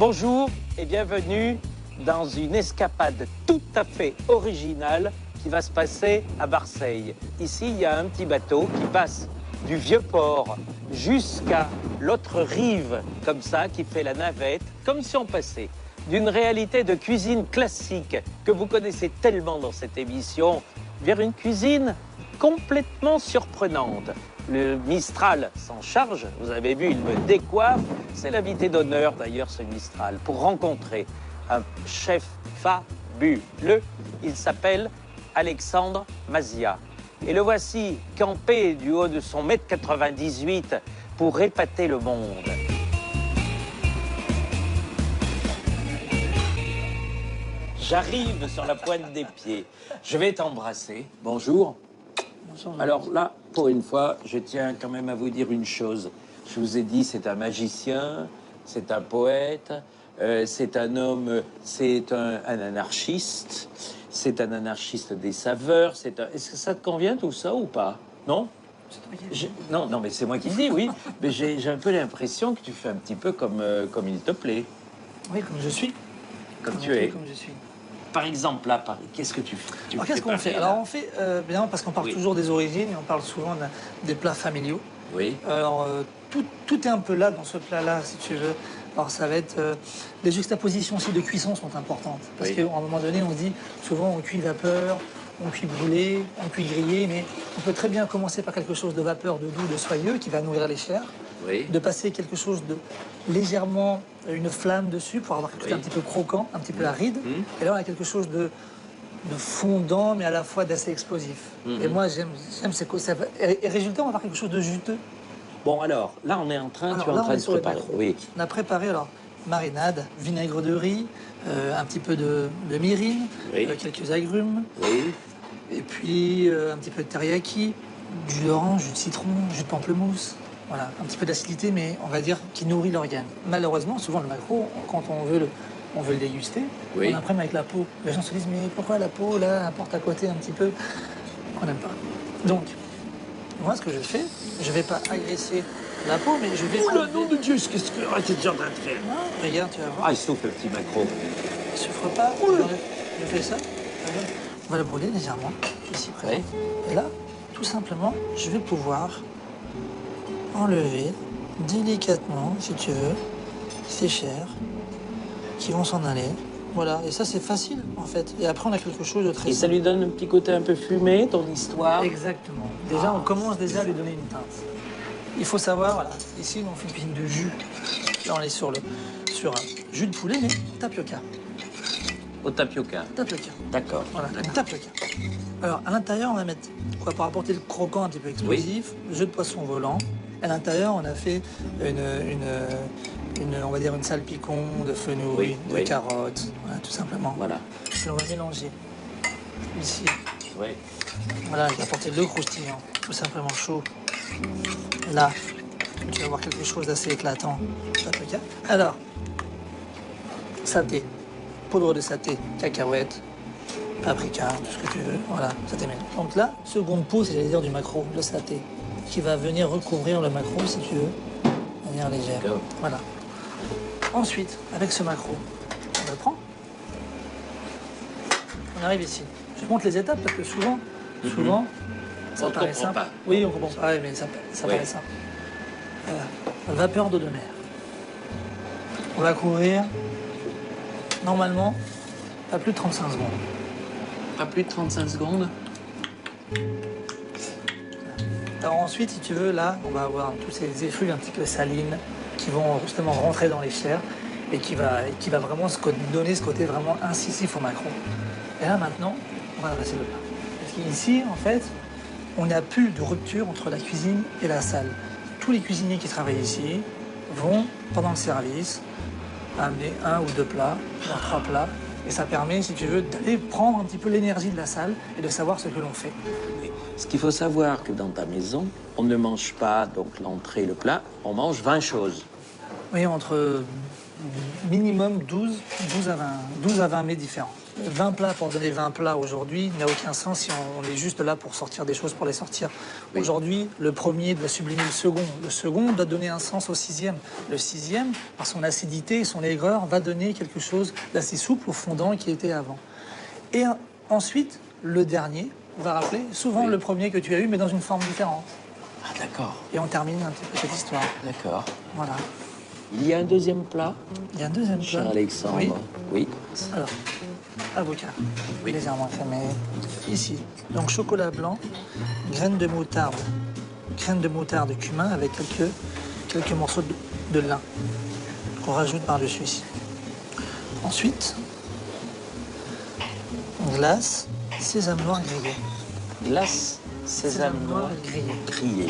Bonjour et bienvenue dans une escapade tout à fait originale qui va se passer à Marseille. Ici, il y a un petit bateau qui passe du Vieux-Port jusqu'à l'autre rive, comme ça, qui fait la navette, comme si on passait d'une réalité de cuisine classique que vous connaissez tellement dans cette émission, vers une cuisine complètement surprenante. Le Mistral s'en charge, vous avez vu, il me décoiffe. C'est l'invité d'honneur d'ailleurs, ce Mistral, pour rencontrer un chef fabuleux. Il s'appelle Alexandre Masia. Et le voici campé du haut de son 1,98 m pour épater le monde. J'arrive sur la pointe des pieds. Je vais t'embrasser. Bonjour. Alors là, pour une fois, je tiens quand même à vous dire une chose. Je vous ai dit, c'est un magicien, c'est un poète, c'est un homme, c'est un anarchiste, c'est un anarchiste des saveurs. Est-ce que ça te convient tout ça ou pas? Non? Non, non, mais c'est moi qui le dis, oui. Mais j'ai un peu l'impression que tu fais un petit peu comme il te plaît. Oui, comme je suis. Comme tu es. Comme je suis. Par exemple, là, qu'est-ce que tu fais? Alors, qu'est-ce qu'on fait? Alors, on fait, bien, parce qu'on parle Oui. toujours des origines et on parle souvent des plats familiaux. Oui. Alors, tout est un peu là, dans ce plat-là, si tu veux. Alors, ça va être... les juxtapositions aussi de cuisson sont importantes. Parce Oui. qu'à un moment donné, on dit, souvent, on cuit vapeur, on cuit brûlé, on cuit grillé, mais on peut très bien commencer par quelque chose de vapeur, de doux, de soyeux, qui va nourrir les chairs. Oui. De passer quelque chose de légèrement, une flamme dessus pour avoir quelque chose d'un petit peu croquant, un petit peu aride. Et là, on a quelque chose de fondant, mais à la fois d'assez explosif. Et moi, j'aime ces causes. Et résultat, on va avoir quelque chose de juteux. Bon, alors, là, on est en train, Alors, tu es en là, on train est de sur le préparer. maquereau. Oui. On a préparé, alors, marinade, vinaigre de riz, un petit peu de myrrine, Oui. quelques agrumes, Oui. et puis un petit peu de teriyaki, du jus d'orange, jus de citron, jus de pamplemousse. Voilà, un petit peu d'acidité, mais on va dire qui nourrit l'organe. Malheureusement, souvent le maquereau, quand on veut le déguster, Oui. on imprime avec la peau. Les gens se disent, mais pourquoi la peau, là, apporte à côté un petit peu? On n'aime pas. Donc, moi, ce que je fais, je ne vais pas agresser la peau, mais je vais... Oh le nom de Dieu, qu'est-ce que tu es en train de faire? Ah, regarde, tu vas voir. Ah, il souffle le petit macro. Il ne souffre pas. Je fais ça. On va le brûler légèrement, ici près. Oui. Et là, tout simplement, je vais pouvoir enlever délicatement, si tu veux, ces chairs qui vont s'en aller. Voilà, et ça c'est facile en fait. Et après on a quelque chose de très Et ça simple. lui donne un petit côté un peu fumé, ton histoire. Exactement. Déjà on commence déjà à lui donner une teinte. Il faut savoir, voilà, ici on fait une cuisine de jus. Là on est sur un jus de poulet, mais tapioca. Au tapioca. Tapioca. D'accord. Voilà, une tapioca. Alors, à l'intérieur, on va mettre quoi pour apporter le croquant un petit peu explosif, le jus de poisson volant. À l'intérieur, on a fait on va dire une salpicon de fenouil, Oui, de oui. carottes, voilà, tout simplement. Voilà. Et on va mélanger ici. Oui. Voilà, je vais apporter le croustillant, tout simplement chaud. Là, tu vas avoir quelque chose d'assez éclatant. Tapioca. Alors, saté, poudre de saté, cacahuètes, paprika, tout ce que tu veux, voilà, saté mêlé. Donc là, seconde peau, c'est j'allais dire du maquereau, le saté, qui va venir recouvrir le maquereau, si tu veux, de manière légère. D'accord. Voilà. Ensuite, avec ce maquereau, on le prend. On arrive ici. Je montre les étapes parce que souvent, ça On paraît comprend simple. pas. Oui, on comprend pas, mais ça Oui. paraît simple. Voilà. Vapeur d'eau de mer. On va courir, normalement, pas plus de 35 secondes. Pas plus de 35 secondes. Alors ensuite, si tu veux, là, on va avoir tous ces effluves un petit peu salines qui vont justement rentrer dans les chairs et qui va vraiment donner ce côté vraiment incisif au maquereau. Et là, maintenant, on va dresser le plat. Parce qu'ici, en fait, on n'a plus de rupture entre la cuisine et la salle. Tous les cuisiniers qui travaillent ici vont, pendant le service, amener 1 ou 2 plats, voire 3 plats. Et ça permet, si tu veux, d'aller prendre un petit peu l'énergie de la salle et de savoir ce que l'on fait. Ce qu'il faut savoir que dans ta maison, on ne mange pas donc l'entrée, le plat, on mange 20 choses. Oui, entre minimum 12 à 20 mets différents. 20 plats pour donner 20 plats aujourd'hui n'a aucun sens si on est juste là pour sortir des choses pour les sortir. Oui. Aujourd'hui, le premier doit sublimer le second. Le second doit donner un sens au sixième. Le sixième, par son acidité et son aigreur, va donner quelque chose d'assez souple au fondant qui était avant. Et ensuite, le dernier va rappeler souvent Oui. le premier que tu as eu, mais dans une forme différente. Ah, d'accord, Et on termine un petit peu cette histoire. d'accord. Voilà. Il y a un deuxième plat, Il y a un deuxième cher plat. Alexandre. Oui. Oui. Alors, avocat, Oui. légèrement fémé. Ici, donc chocolat blanc, graines de moutarde, cumin avec quelques morceaux de lin qu'on rajoute par-dessus ici. Ensuite, glace, sésame noir grillé. Glace, sésame noir, grillé. grillé.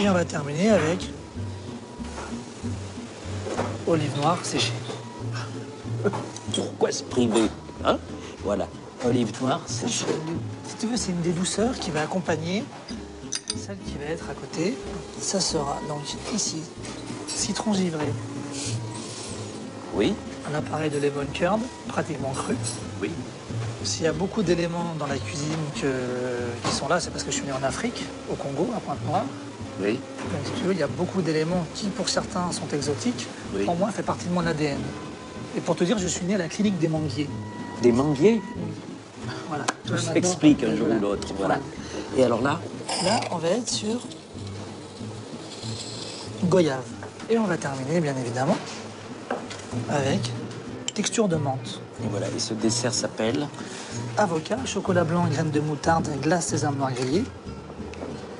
Et on va terminer avec olive noire séchée. Pourquoi se priver, hein? Voilà, olive noire séchée. Si tu veux, c'est une des douceurs qui va accompagner celle qui va être à côté. Ça sera donc ici, citron givré, Oui, un appareil de lemon curd, pratiquement cru. oui. S'il y a beaucoup d'éléments dans la cuisine qui sont là, c'est parce que je suis né en Afrique, au Congo, à Pointe-Noire. Oui, Donc si tu veux, il y a beaucoup d'éléments qui, pour certains, sont exotiques. Oui. Pour moi, fait partie de mon ADN. Et pour te dire, je suis né à la clinique des manguiers. des manguiers. Voilà. Tout Maintenant, s'explique un jour voilà. ou l'autre, voilà. Et alors là, Là, on va être sur goyave. Et on va terminer, bien évidemment, avec texture de menthe. et voilà, et ce dessert s'appelle Avocat, chocolat blanc, graines de moutarde, glace sésame noir grillé,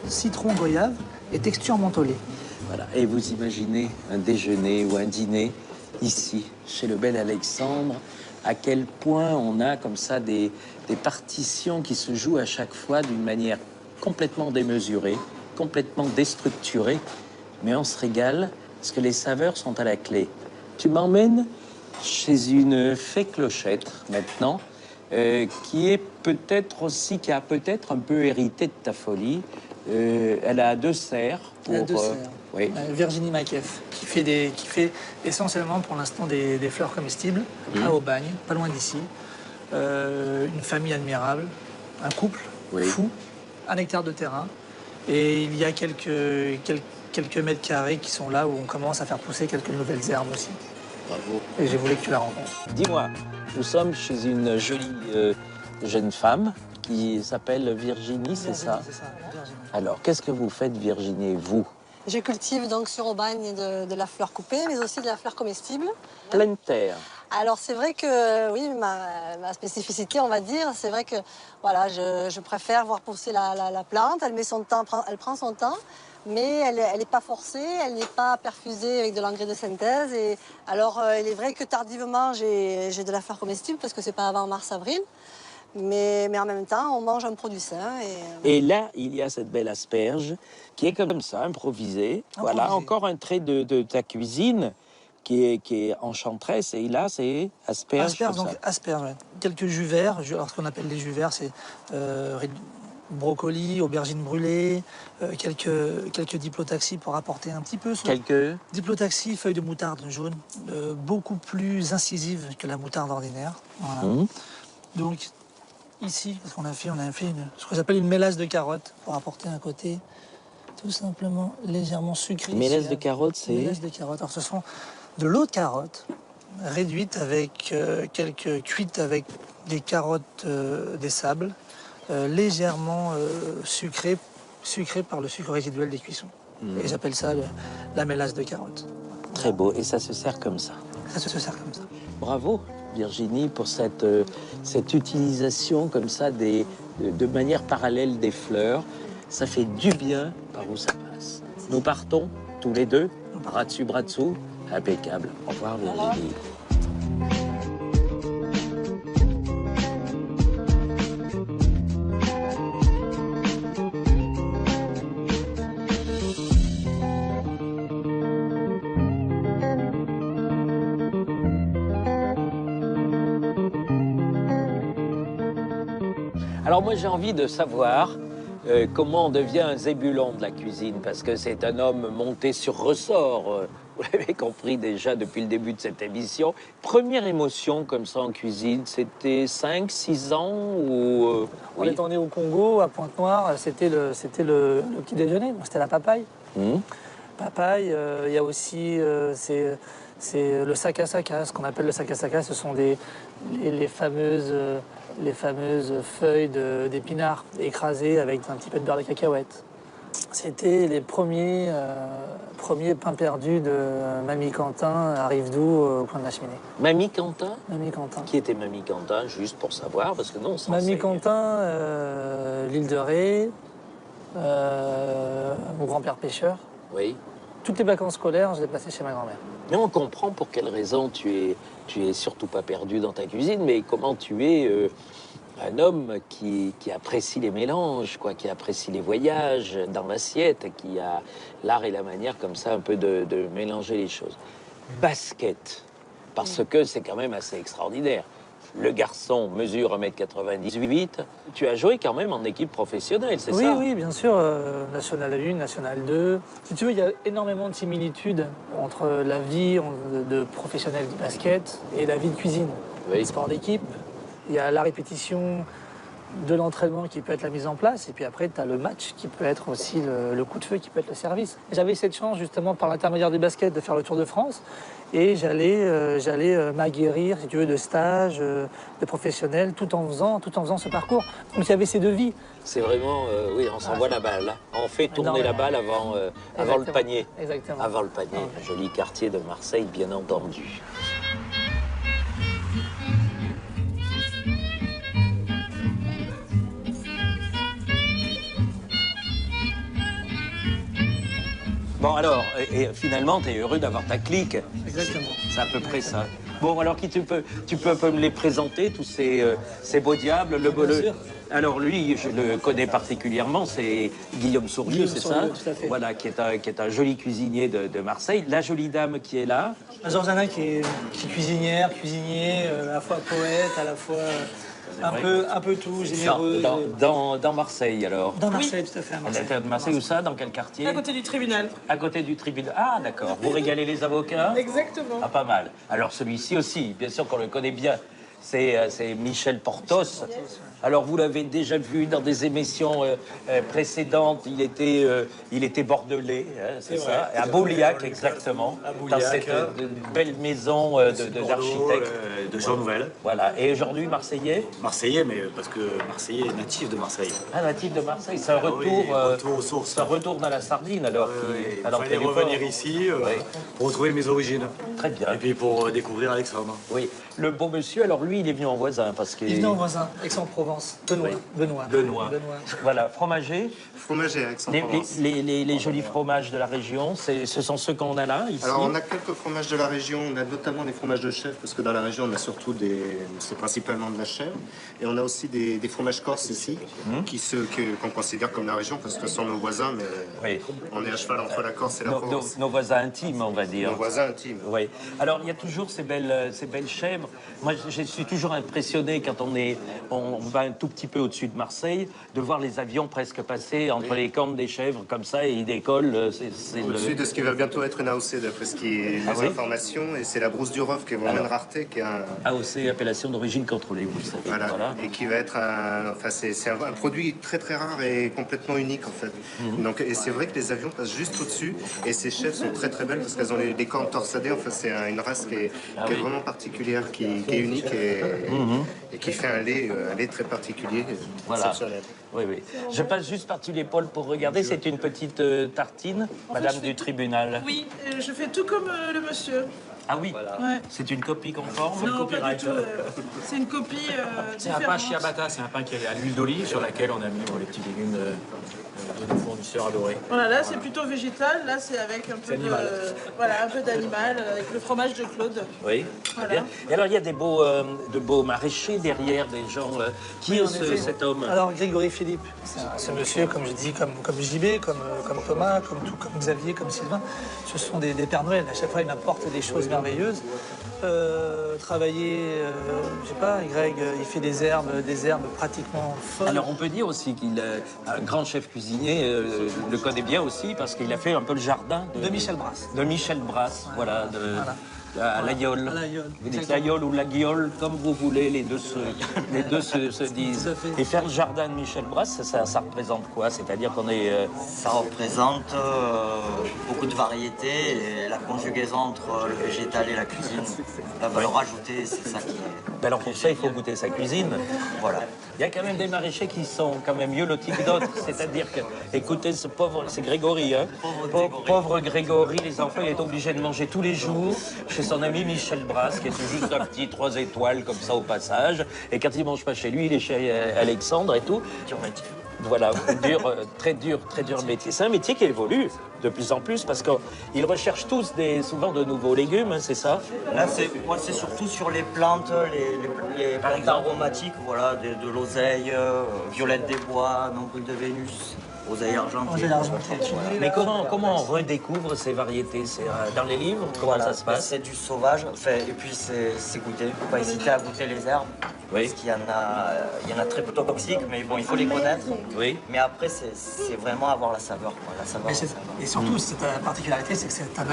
citron goyave et texture mentholée. Voilà. Et vous imaginez un déjeuner ou un dîner ici, chez le bel Alexandre, à quel point on a comme ça des partitions qui se jouent à chaque fois d'une manière complètement démesurée, complètement déstructurée, mais on se régale parce que les saveurs sont à la clé. Tu m'emmènes chez une fée clochette maintenant, qui est peut-être aussi, qui a peut-être un peu hérité de ta folie. Elle a deux serres. Elle a deux serres. Oui. Virginie Makef, qui fait essentiellement pour l'instant des fleurs comestibles à Aubagne, pas loin d'ici. Une famille admirable, un couple Oui. fou, un hectare de terrain. Et il y a quelques mètres carrés qui sont là où on commence à faire pousser quelques nouvelles herbes aussi. Bravo. Et j'ai voulu que tu la rencontres. Dis-moi, nous sommes chez une jolie jeune femme qui s'appelle Virginie, c'est ça? C'est ça, Virginie. Alors, qu'est-ce que vous faites, Virginie, vous? Je cultive donc sur Aubagne de la fleur coupée, mais aussi de la fleur comestible. Pleine terre. Alors c'est vrai que, oui, ma spécificité, on va dire, c'est vrai que voilà, je préfère voir pousser la plante, elle met son temps, elle prend son temps, mais elle n'est pas forcée, elle n'est pas perfusée avec de l'engrais de synthèse. Et alors il est vrai que tardivement, j'ai de la fleur comestible, parce que c'est pas avant mars-avril. Mais en même temps, on mange un produit sain. Et là, il y a cette belle asperge qui est comme ça, improvisée. Voilà, encore un trait de ta cuisine qui est enchanteresse. Et là, c'est asperge. Asperges, comme donc ça. asperges, ouais. Quelques jus verts. Alors ce qu'on appelle les jus verts, c'est brocoli, aubergines brûlées, quelques diplotaxis pour apporter un petit peu. Quelques. Diplotaxis, feuilles de moutarde jaune, beaucoup plus incisives que la moutarde ordinaire. Voilà. Donc ici, ce qu'on a fait, ce qu'on appelle une mélasse de carottes pour apporter un côté tout simplement légèrement sucré. Mélasse de carottes, c'est. Mélasse de carottes. Alors ce sont de l'eau de carotte réduite avec cuite avec des carottes des sables, légèrement sucrées par le sucre résiduel des cuissons. Et j'appelle ça la mélasse de carotte. Très beau. Et ça se sert comme ça. Ça se sert comme ça. Bravo, Virginie, pour cette utilisation comme ça de manière parallèle des fleurs. Ça fait du bien par où ça passe. Nous partons tous les deux, bras dessus, bras dessous. Impeccable. Au revoir, Virginie. Alors moi j'ai envie de savoir comment on devient un Zébulon de la cuisine, parce que c'est un homme monté sur ressort vous l'avez compris déjà depuis le début de cette émission. Première émotion comme ça en cuisine, c'était 5, 6 ans ou... On est tourné au Congo, à Pointe-Noire, c'était le petit déjeuner, donc c'était la papaye. Papaye, il y a aussi, c'est le sakasaka, ce qu'on appelle le sakasaka, ce sont les fameuses feuilles d'épinards écrasées avec un petit peu de beurre de cacahuète. C'était les premiers pains perdus de Mamie Quentin à Rivedoux, au coin de la cheminée. Mamie Quentin? Mamie Quentin. Qui était Mamie Quentin, juste pour savoir, parce que non, on Mamie Quentin, l'île de Ré, mon grand-père pêcheur. Oui. Toutes les vacances scolaires, je les passais chez ma grand-mère. Mais on comprend pour quelle raison tu es surtout pas perdu dans ta cuisine, mais comment tu es un homme qui apprécie les mélanges, quoi, qui apprécie les voyages dans l'assiette, qui a l'art et la manière comme ça un peu de mélanger les choses. Basket, parce que c'est quand même assez extraordinaire. Le garçon mesure 1m98. Tu as joué quand même en équipe professionnelle, c'est ça? Oui, bien sûr. National 1, National 2. Si tu veux, il y a énormément de similitudes entre la vie de professionnel du basket et la vie de cuisine. Oui. Sport d'équipe, il y a la répétition de l'entraînement qui peut être la mise en place, et puis après, tu as le match qui peut être aussi le coup de feu, qui peut être le service. J'avais cette chance, justement, par l'intermédiaire du basket, de faire le Tour de France, et j'allais m'aguerrir, si tu veux, de stages, de professionnels, tout en faisant ce parcours. Donc il y avait ces deux vies. C'est vraiment, oui, on s'envoie la balle. On fait tourner la balle avant le panier. Exactement. Avant le panier. Un joli quartier de Marseille, bien entendu. Bon alors, et finalement, tu es heureux d'avoir ta clique. Exactement. C'est à peu près ça. Bon, alors tu peux un peu me les présenter, tous ces beaux diables. Bien sûr. Alors lui, je le connais particulièrement, c'est Guillaume Sourlieu, c'est ça? Tout à fait. Voilà, qui est un joli cuisinier de Marseille. La jolie dame qui est là. Georgiana qui est cuisinier, à la fois poète, à la fois un peu tout, généreux. Dans Marseille, alors. Dans Marseille, tout à fait, à Marseille. Elle était de Marseille, où ça? Dans quel quartier? À côté du tribunal. À côté du tribunal. Ah, d'accord. Vous régalez les avocats? Exactement. Ah, pas mal. Alors, celui-ci aussi, bien sûr qu'on le connaît bien. C'est Michel Portos. Alors, vous l'avez déjà vu dans des émissions précédentes. Il était bordelais, hein, c'est ça? À Beauliac, exactement. À Beauliac, dans cette belle maison d'architecte. De Jean Nouvel. Voilà. Et aujourd'hui, Marseillais? Marseillais, mais parce que Marseillais est natif de Marseille. Ah, natif de Marseille. C'est un retour, retour aux sources. c'est un retour dans la sardine, alors. Il fallait revenir ici pour retrouver mes origines. Très bien. Et puis pour découvrir Alexandre. Oui. Le beau monsieur, alors lui, il est venu en voisin parce qu'il... Il venait en voisin, Aix-en-Provence. Benoît. Voilà, fromager. Fromager, Aix-en-Provence. Les jolis fromages de la région, ce sont ceux qu'on a là, ici. Alors, on a quelques fromages de la région. On a notamment des fromages de chèvre, parce que dans la région, on a surtout c'est principalement de la chèvre. Et on a aussi des fromages corses ici, qu'on considère comme la région, parce que ce sont nos voisins, mais Oui. on est à cheval entre la Corse et la Provence. Nos voisins intimes, on va dire. Nos voisins intimes. Oui. Alors, il y a toujours ces belles chèvres. Moi, je suis toujours impressionné quand on va un tout petit peu au-dessus de Marseille, de voir les avions presque passer entre les cornes des chèvres comme ça et ils décollent. Au-dessus de ce qui va bientôt être une AOC, d'après ce qui est les informations, et c'est la brousse du Rove qui est vraiment une rareté, qui est un... AOC, appellation d'origine contrôlée, vous le savez. Voilà. Et qui va être c'est un produit très très rare et complètement unique en fait. Donc, et c'est vrai que les avions passent juste au-dessus, et ces chèvres sont très très belles parce qu'elles ont les cornes torsadées. Enfin, c'est une race qui est vraiment particulière, qui est unique et qui fait un lait très particulier. Voilà. Exceptionnel. Oui. Je passe juste par-dessus l'épaule pour regarder. C'est une petite tartine, madame du tribunal. Oui, je fais tout comme le monsieur. Ah oui, Ouais. c'est une copie conforme. Non, pas du tout. C'est une copie C'est un pain ciabatta, c'est un pain qui est à l'huile d'olive sur laquelle on a mis les petits légumes de nos fournisseurs adorés. Voilà, là c'est plutôt végétal, là c'est avec un peu d'animal, avec le fromage de Claude. Oui, très bien. Et alors, il y a de beaux maraîchers derrière, des gens... Qui est cet homme? Alors, Grégory Philippe, ce monsieur, comme je dis, comme JB, comme Thomas, comme Xavier, comme Sylvain, ce sont des Pères Noël. À chaque fois, ils m'apportent des choses merveilleuses. merveilleuse. Travailler, je sais pas, Greg, il fait des herbes pratiquement folles. Alors on peut dire aussi qu'il est un grand chef cuisinier, le connaît bien aussi parce qu'il a fait un peu le jardin De Michel Brasse. De Michel Brasse, voilà, à l'Aïole. À l'Aïole. Vous dites l'Aïole ou la Guiole, comme vous voulez, les deux se disent. Tout à fait. Et faire le jardin de Michel Brasse, ça représente quoi? C'est-à-dire qu'on est... Ça représente beaucoup de variétés et la conjugaison entre le végétal et la cuisine. La valeur ajoutée, c'est ça qui est... Ben alors pour ça, il faut goûter sa cuisine. Voilà. Il y a quand même des maraîchers qui sont quand même mieux lotis que d'autres. C'est-à-dire que, écoutez, ce pauvre, c'est Grégory, hein. Pauvre Grégory, les enfants, il est obligé de manger tous les jours chez son ami Michel Brasse, qui est juste un petit 3 étoiles comme ça au passage. Et quand il mange pas chez lui, il est chez Alexandre et tout. Dur métier. Voilà, très dur métier. C'est un métier qui évolue de plus en plus parce qu'ils recherchent tous souvent de nouveaux légumes, hein, c'est ça? Là, c'est surtout sur les plantes, les plantes aromatiques, voilà, de l'oseille, violette des bois, nombril de Vénus, oseille argentée. Mais comment on redécouvre ces variétés? C'est dans les livres? Comment ça se passe? C'est du sauvage, et puis c'est goûter. Il ne faut pas hésiter à goûter les herbes. Oui. Parce qu'il y en a très peu toxiques, mais bon, il faut les connaître. Oui. Mais après, c'est vraiment avoir la saveur. Quoi, la saveur, Et surtout, cette particularité, c'est que c'est un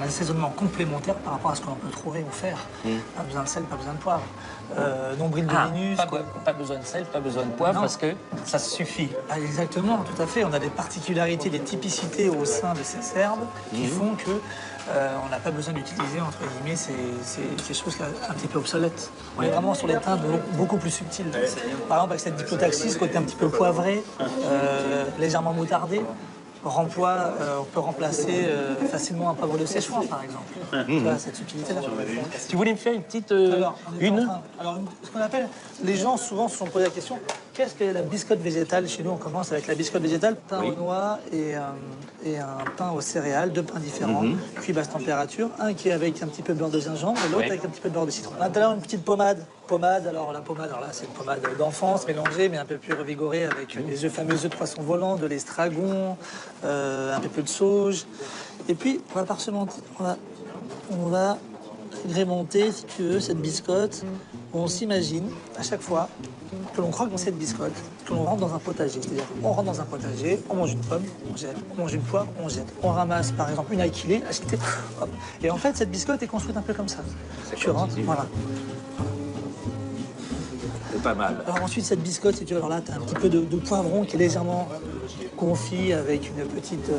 assaisonnement complémentaire par rapport à ce que l'on peut trouver ou faire. Pas besoin de sel, pas besoin de poivre. Nombril de Vénus. Pas besoin de sel, pas besoin de poivre, Non. parce que ça suffit. Ah, exactement, tout à fait. On a des particularités, des typicités au sein de ces herbes qui font que on n'a pas besoin d'utiliser, entre guillemets, ces choses un petit peu obsolètes. On est vraiment sur des teintes beaucoup plus subtiles. Par exemple, avec cette diplotaxis, ce côté un petit peu poivré, légèrement moutardé, on peut remplacer facilement un poivre de Szechuan, par exemple. Tu vois, cette subtilité-là. Tu voulais me faire une petite... Alors, ce qu'on appelle, les gens souvent se sont posé la question, qu'est-ce que la biscotte végétale? Chez nous, on commence avec la biscotte végétale, pain aux noix et un pain aux céréales, 2 pains différents, cuits basse température, un qui est avec un petit peu de beurre de gingembre et l'autre avec un petit peu de beurre de citron. À l'intérieur, une petite pommade. Alors là, c'est une pommade d'enfance mélangée, mais un peu plus revigorée avec les fameux œufs de poisson volant, de l'estragon, un peu de sauge. Et puis, on va parsementer, on va agrémenter, si tu veux, cette biscotte. On s'imagine à chaque fois que l'on croque dans cette biscotte, que l'on rentre dans un potager. C'est-à-dire, on rentre dans un potager, on mange une pomme, on jette, on mange une poire, on jette. On ramasse, par exemple, une achetée, hop. Et en fait, cette biscotte est construite un peu comme ça. Tu rentres, voilà. C'est pas mal. Alors ensuite, cette biscotte, si tu veux, alors là, tu as un petit peu de poivron qui est légèrement confit avec une petite...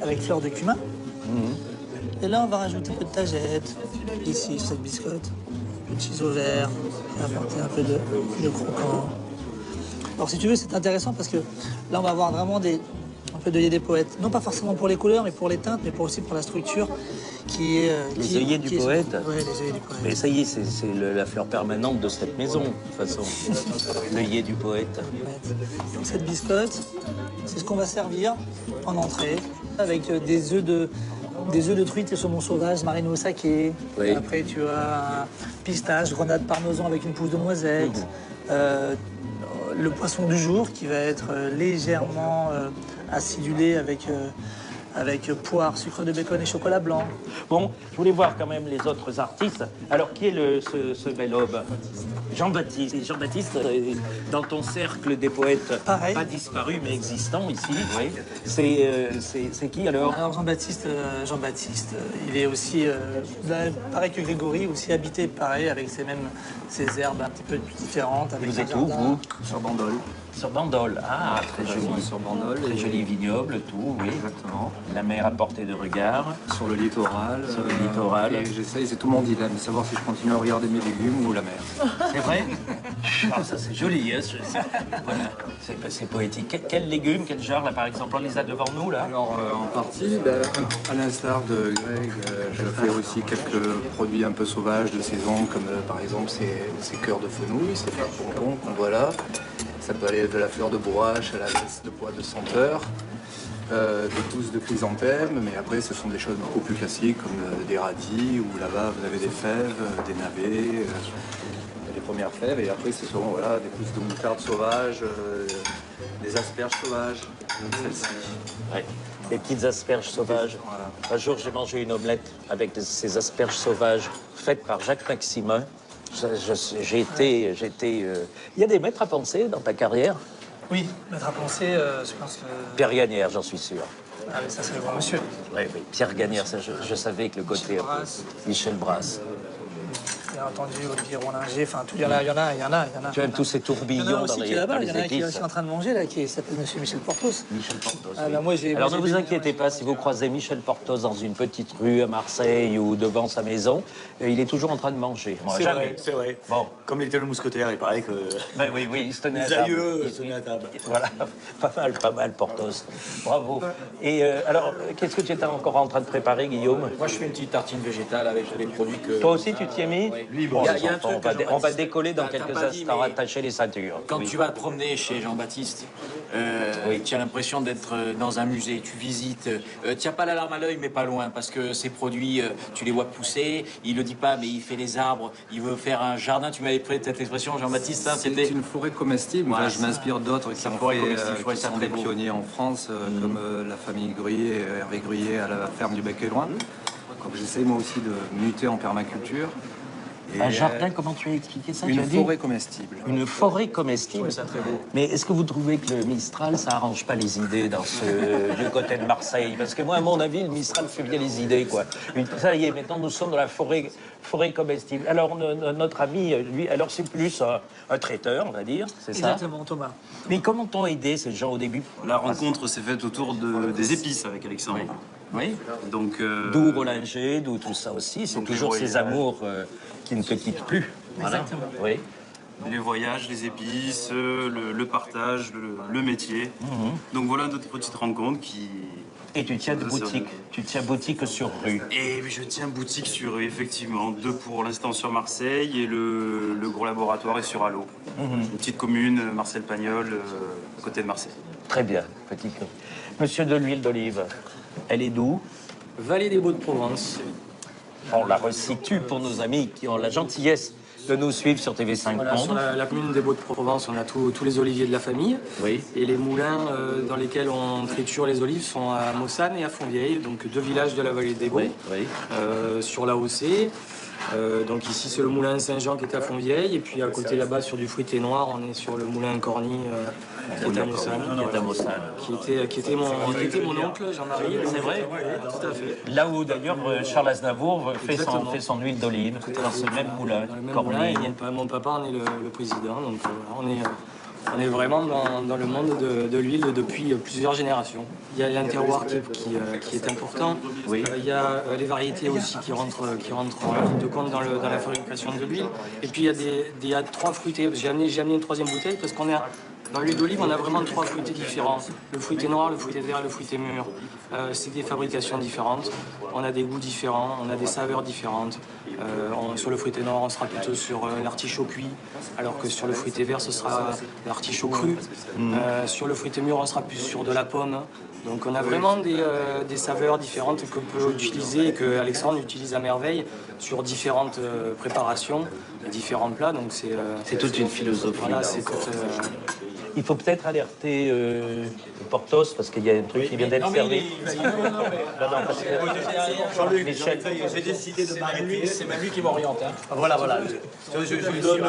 avec fleur de cumin. Et là, on va rajouter un peu de tagette, ici, sur cette biscotte. Un peu de ciseaux verts, et apporter un peu de croquant. Alors si tu veux, c'est intéressant parce que là, on va avoir vraiment un peu d'œillet des poètes. Non pas forcément pour les couleurs, mais pour les teintes, mais aussi pour la structure qui est... Les œillets du poète? Oui, les œillets du poète. Mais ça y est, c'est la fleur permanente de cette maison, de toute façon. L'œillet du poète. Donc cette biscotte, c'est ce qu'on va servir en entrée, avec des œufs de truite et saumon sauvage mariné au saké. Oui. Après, tu as un pistache, grenade parmesan avec une pousse de noisette. Le poisson du jour qui va être légèrement acidulé avec poire, sucre de bacon et chocolat blanc. Bon, je voulais voir quand même les autres artistes. Alors, qui est ce bel homme? Jean-Baptiste. Et Jean-Baptiste, dans ton cercle des poètes, Pareil. pas disparu, mais existant ici, oui. C'est qui alors? Alors Jean-Baptiste, il est aussi, pareil que Grégory, aussi habité pareil avec ces herbes un petit peu différentes. Avec Vous un êtes où, jardin. vous? Sur Bandol. Sur Bandol. Ah, très joli. Sur Bandol. Très joli vignoble, tout, oui. Exactement. La mer à portée de regard. Sur le littoral. Sur le littoral. Et j'essaye, c'est tout mon dilemme, de savoir si je continue à regarder mes légumes ou la mer. C'est vrai? Ah, ça c'est joli, hein, voilà. C'est poétique. Quels légumes, quel genre, là par exemple? On les a devant nous, là? Alors en partie, à l'instar de Greg, je fais aussi quelques produits un peu sauvages de saison, comme par exemple ces cœurs de fenouil, ces fleurs pompons qu'on voit là. Ça peut aller de la fleur de bourrache à la laisse de bois de senteur, des pousses de chrysanthème, mais après ce sont des choses beaucoup plus classiques comme des radis, ou là-bas vous avez des fèves, des navets, les premières fèves, et après ce sont voilà, des pousses de moutarde sauvage, des asperges sauvages, comme celle-ci. Ouais. Les petites asperges sauvages. Un jour, j'ai mangé une omelette avec ces asperges sauvages faites par Jacques Maximin. J'ai été... Il y a des maîtres à penser dans ta carrière? Oui, mettre à penser, je pense que... Pierre Gagnère, j'en suis sûr. Ah, mais ça, c'est le grand monsieur. Oui, oui. Pierre Gagnère, ça, je savais que le côté... Michel Brasse. Bien entendu, Olivier Rollinger, enfin, il y en a. Tu aimes tous ces tourbillons Il y en a dans aussi qui les est là-bas, dans il y en a les un qui est épices. aussi en train de manger, là, qui s'appelle Monsieur Michel Portos. Michel Portos, Ah, oui. bah, moi, Alors ne vous baigné inquiétez pas, si vous croisez Michel Portos dans une petite rue à Marseille ou devant sa maison, il est toujours en train de manger. Moi, C'est jamais. vrai, c'est vrai. Bon. Comme il était le mousquetaire, il paraît que... Ben oui, il se tenait à Les table. aïeux se tenaient à table. Voilà, pas mal, Portos. Bravo. Et alors, qu'est-ce que tu étais encore en train de préparer, Guillaume? Moi, je fais une petite tartine végétale avec les produits que... Toi aussi, tu t'y es mis? Lui, Bon, il y a les un enfants, truc que on va Jean-Baptiste- décoller dans T'as quelques pas dit, instants, mais attacher les ceintures. Quand Oui. tu vas te promener chez Jean-Baptiste, tu as l'impression d'être dans un musée, tu visites, tu n'as pas la larme à l'œil, mais pas loin, parce que ces produits, tu les vois pousser, il le dit pas, mais il fait les arbres, il veut faire un jardin. Tu m'avais pris cette expression, Jean-Baptiste, hein, C'est c'était... une forêt comestible. Voilà, Enfin, je m'inspire d'autres qui, la forêt comestible, qui sont des pionniers en France, comme la famille Gruyé, Hervé Gruyé à la ferme du Bec et Loin. Donc j'essaie moi aussi de muter en permaculture. Et, Un jardin, comment tu as expliqué ça? tu as une dit forêt comestible. Une forêt comestible. ça très beau. Mais est-ce que vous trouvez que le Mistral, ça arrange pas les idées du côté de Marseille? Parce que moi, à mon avis, le Mistral fait bien les idées, quoi. Ça y est, maintenant, nous sommes dans la forêt comestible. Alors, notre ami, lui, alors c'est plus un traiteur, on va dire, c'est ça? Exactement, Thomas. Mais comment t'ont aidé ces gens au début? La rencontre s'est faite autour des épices avec Alexandre. Oui. Donc, D'où Rollinger, d'où tout ça aussi. C'est donc toujours les ces amours qui ne te quittent plus. Voilà. Exactement. Oui. les voyages, les épices, le partage, le métier. Donc voilà notre petite rencontre qui... Et tu tiens de boutique. Tu tiens boutique sur rue. Et je tiens boutique sur rue, effectivement. 2 pour l'instant sur Marseille et le gros laboratoire est sur Allo. Une petite commune, Marcel Pagnol, à côté de Marseille. Très bien, petit. Monsieur de l'huile d'olive, elle est d'où? Vallée des Baux-de-Provence. On la resitue pour nos amis qui ont la gentillesse de nous suivre sur TV5 Voilà, sur Monde. la commune des Baux-de-Provence, on a tous les oliviers de la famille. Oui. Et les moulins dans lesquels on triture les olives sont à Mossane et à Fontvieille, donc 2 villages de la vallée des Baux, Oui. sur l'AOC. Donc ici c'est le moulin Saint-Jean qui est à Fontvieille, et puis à côté là-bas sur du fruité noir, on est sur le moulin Corny qui est à Mossane. Qui était mon oncle, Jean-Marie. C'est vrai? Tout à fait. Là où d'ailleurs Charles Aznavour fait son huile d'olive, dans ce même moulin. Dans le même Corny. moulin, et mon papa en est le président, donc voilà, on est vraiment dans le monde de l'huile depuis plusieurs générations. Il y a un terroir qui est important. Oui. Il y a les variétés aussi qui rentrent en ligne de compte dans la fabrication de l'huile. Et puis il y a 3 fruités. J'ai amené une 3e bouteille parce qu'on est dans l'huile d'olive, on a vraiment 3 fruités différents. Le fruité noir, le fruité vert et le fruité mûr. C'est des fabrications différentes. On a des goûts différents, on a des saveurs différentes. Sur le fruité noir, on sera plutôt sur l'artichaut cuit, alors que sur le fruité vert, ce sera l'artichaut cru. Sur le fruité mûr, on sera plus sur de la pomme. Donc on a vraiment des saveurs différentes qu'on peut utiliser et que Alexandre utilise à merveille sur différentes préparations, différents plats. Donc C'est toute une philosophie. Voilà, là, c'est encore. toute, Il faut peut-être alerter Portos parce qu'il y a un truc qui vient d'être servi. Michel. J'ai décidé de m'arrêter, c'est même lui qui m'oriente. Hein. Voilà. Je lui donne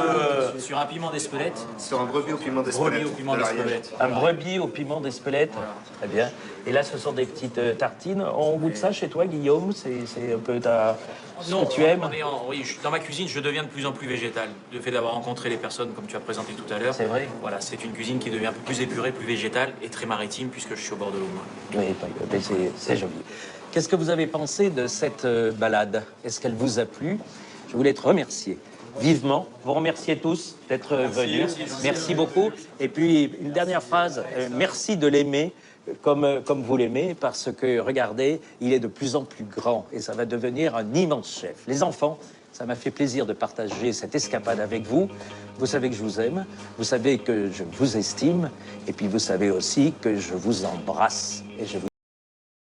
sur un piment d'Espelette. Sur un brebis au piment Brebis d'Espelette. au piment d'Espelette. Un brebis au piment d'Espelette. Très bien. Et là, ce sont des petites tartines. On goûte ça chez toi, Guillaume? C'est un peu ce que tu aimes? Oui, dans ma cuisine, je deviens de plus en plus végétal. Le fait d'avoir rencontré les personnes comme tu as présenté tout à l'heure. C'est vrai. Voilà, c'est une cuisine qui devient un peu plus épurée, plus végétale et très maritime puisque je suis au bord de l'eau. moi. Oui, c'est joli. Qu'est-ce que vous avez pensé de cette balade? Est-ce qu'elle vous a plu? Je voulais te remercier vivement. Vous remerciez tous d'être venus. Merci beaucoup. Et puis, une dernière phrase. Merci de l'aimer comme vous l'aimez, parce que, regardez, il est de plus en plus grand et ça va devenir un immense chef. Les enfants, ça m'a fait plaisir de partager cette escapade avec vous. Vous savez que je vous aime, vous savez que je vous estime, et puis vous savez aussi que je vous embrasse et je vous